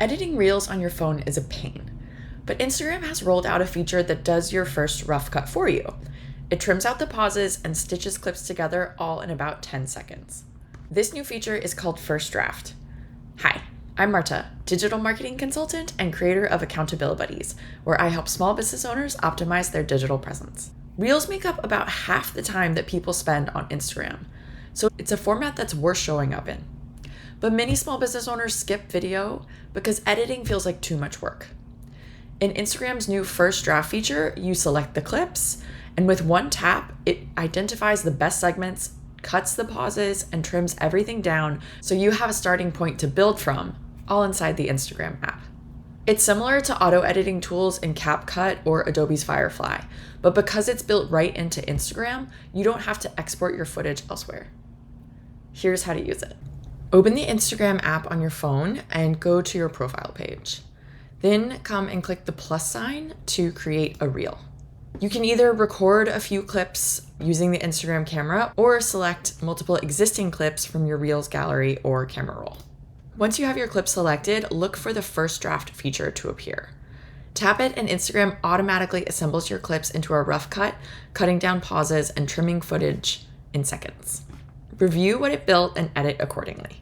Editing Reels on your phone is a pain, but Instagram has rolled out a feature that does your first rough cut for you. It trims out the pauses and stitches clips together all in about 10 seconds. This new feature is called First Draft. Hi, I'm Marta, digital marketing consultant and creator of Accountabilibuddies, where I help small business owners optimize their digital presence. Reels make up about half the time that people spend on Instagram, so it's a format that's worth showing up in. But many small business owners skip video because editing feels like too much work. In Instagram's new First Draft feature, you select the clips, and with one tap, it identifies the best segments, cuts the pauses, and trims everything down so you have a starting point to build from, all inside the Instagram app. It's similar to auto editing tools in CapCut or Adobe's Firefly, but because it's built right into Instagram, you don't have to export your footage elsewhere. Here's how to use it. Open the Instagram app on your phone and go to your profile page. Then come and click the plus sign to create a reel. You can either record a few clips using the Instagram camera or select multiple existing clips from your Reels gallery or camera roll. Once you have your clip selected, look for the First Draft feature to appear. Tap it and Instagram automatically assembles your clips into a rough cut, cutting down pauses and trimming footage in seconds. Review what it built and edit accordingly.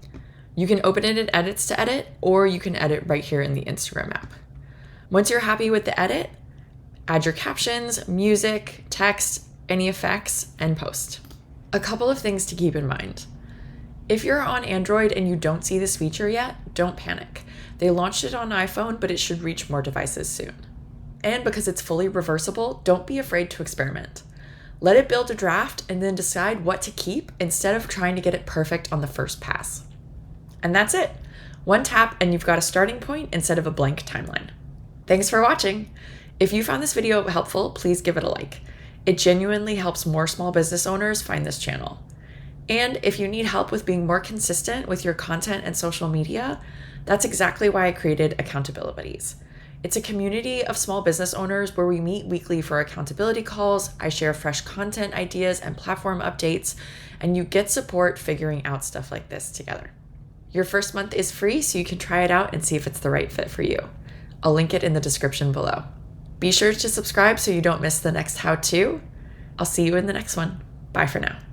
You can open it in Edits to edit, or you can edit right here in the Instagram app. Once you're happy with the edit, add your captions, music, text, any effects, and post. A couple of things to keep in mind. If you're on Android and you don't see this feature yet, don't panic. They launched it on iPhone, but it should reach more devices soon. And because it's fully reversible, don't be afraid to experiment. Let it build a draft and then decide what to keep instead of trying to get it perfect on the first pass. And that's it. One tap and you've got a starting point instead of a blank timeline. Thanks for watching. If you found this video helpful, please give it a like. It genuinely helps more small business owners find this channel. And if you need help with being more consistent with your content and social media, that's exactly why I created Accountabilibuddies. It's a community of small business owners where we meet weekly for accountability calls. I share fresh content ideas and platform updates, and you get support figuring out stuff like this together. Your first month is free, so you can try it out and see if it's the right fit for you. I'll link it in the description below. Be sure to subscribe so you don't miss the next how-to. I'll see you in the next one. Bye for now.